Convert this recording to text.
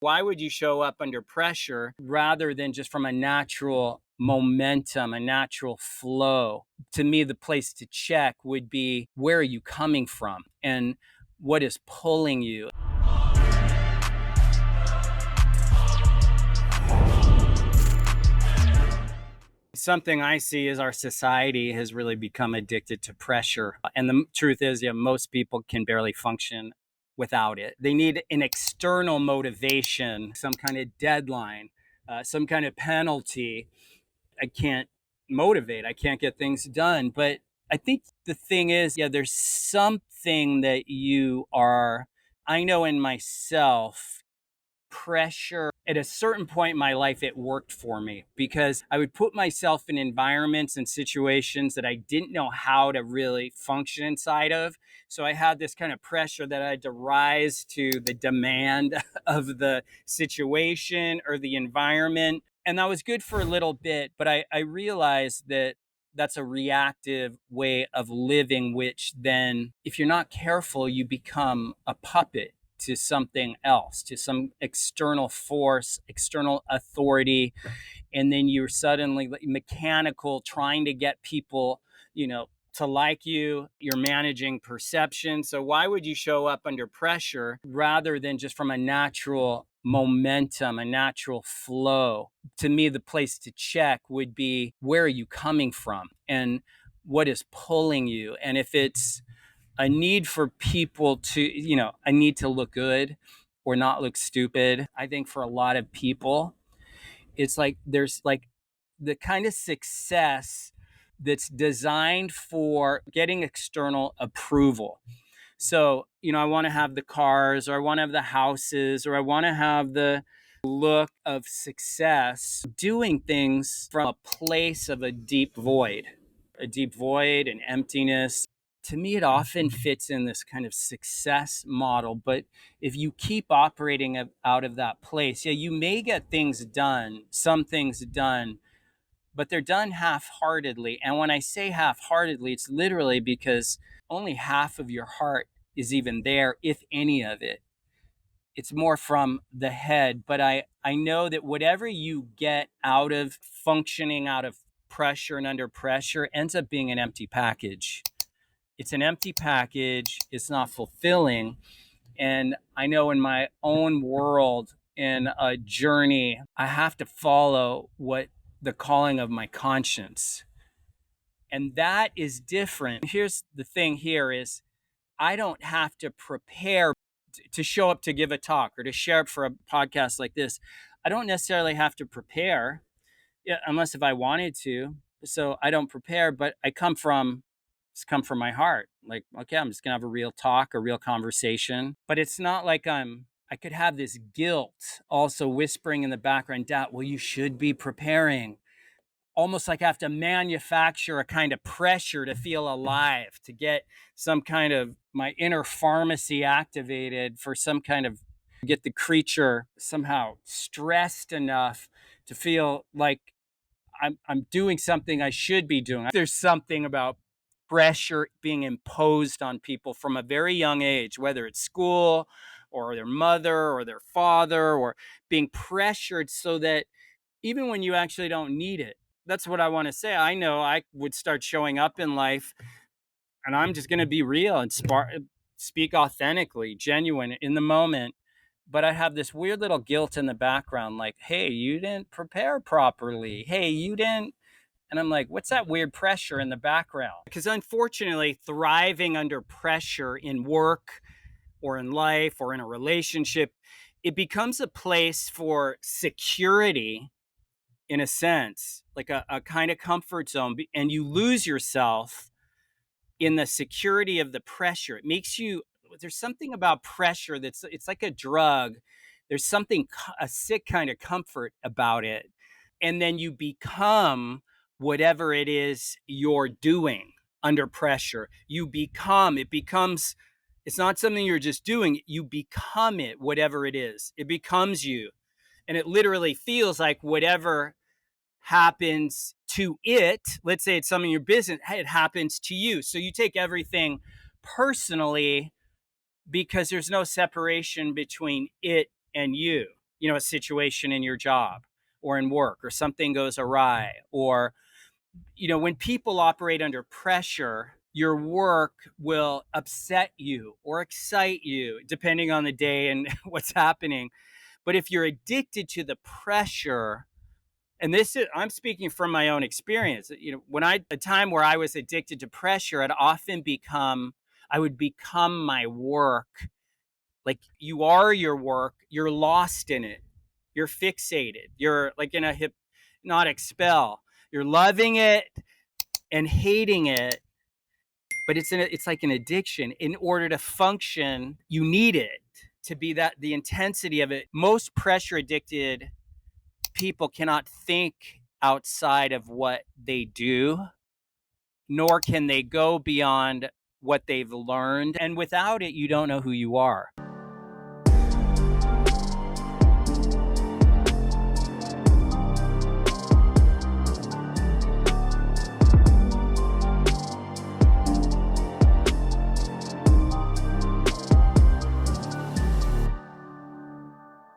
Why would you show up under pressure rather than just from a natural momentum, a natural flow? To me, the place to check would be, where are you coming from and what is pulling you? Something I see is our society has really become addicted to pressure. And the truth is, yeah, most people can barely function without it. They need an external motivation, some kind of deadline, some kind of penalty. I can't motivate, I can't get things done. But I think the thing is, yeah, there's something that I know in myself, pressure at a certain point in my life, it worked for me because I would put myself in environments and situations that I didn't know how to really function inside of. So I had this kind of pressure that I had to rise to the demand of the situation or the environment. And that was good for a little bit, but I realized that that's a reactive way of living, which then, if you're not careful, you become a puppet to something else, to some external force, external authority. And then you're suddenly mechanical, trying to get people, to like you. You're managing perception. So why would you show up under pressure rather than just from a natural momentum, a natural flow? To me, the place to check would be, where are you coming from and what is pulling you? And if it's a need for people to, a need to look good or not look stupid, I think for a lot of people, it's like there's like the kind of success that's designed for getting external approval. So, I want to have the cars, or I want to have the houses, or I want to have the look of success, doing things from a place of a deep void and emptiness. To me, it often fits in this kind of success model. But if you keep operating out of that place, yeah, you may get things done, some things done, but they're done half-heartedly. And when I say half-heartedly, it's literally because only half of your heart is even there, if any of it. It's more from the head. But I know that whatever you get out of functioning out of pressure and under pressure ends up being an empty package. It's an empty package. It's not fulfilling. And I know in my own world, in a journey, I have to follow what the calling of my conscience. And that is different. Here's the thing here is, I don't have to prepare to show up to give a talk or to share up for a podcast like this. I don't necessarily have to prepare, yeah, unless if I wanted to. So I don't prepare, but it's come from my heart. Like, okay, I'm just gonna have a real talk, a real conversation. But it's not like I could have this guilt also whispering in the background, doubt, well, you should be preparing. Almost like I have to manufacture a kind of pressure to feel alive, to get some kind of my inner pharmacy activated for some kind of, get the creature somehow stressed enough to feel like I'm doing something I should be doing. There's something about pressure being imposed on people from a very young age, whether it's school or their mother or their father, or being pressured so that even when you actually don't need it. That's what I want to say. I know I would start showing up in life and I'm just going to be real and speak authentically, genuine in the moment. But I have this weird little guilt in the background, like, hey, you didn't prepare properly. Hey, you didn't. And I'm like, what's that weird pressure in the background? Because unfortunately, thriving under pressure in work or in life or in a relationship, it becomes a place for security, in a sense, like a kind of comfort zone. And you lose yourself in the security of the pressure. It makes you, there's something about pressure it's like a drug. There's something, a sick kind of comfort about it. And then you become whatever it is you're doing under pressure. It becomes, it's not something you're just doing. You become it, whatever it is. It becomes you. And it literally feels like whatever happens to it, let's say it's something in your business, it happens to you. So you take everything personally because there's no separation between it and you. a situation in your job or in work, or something goes awry, or when people operate under pressure, your work will upset you or excite you depending on the day and what's happening. But if you're addicted to the pressure, and this is, I'm speaking from my own experience, when a time where I was addicted to pressure, I would become my work. Like, you are your work, you're lost in it, you're fixated, you're like in a hypnotic spell, you're loving it and hating it. But it's like an addiction. In order to function, you need it to be that, the intensity of it. Most pressure addicted people cannot think outside of what they do, nor can they go beyond what they've learned. And without it, you don't know who you are.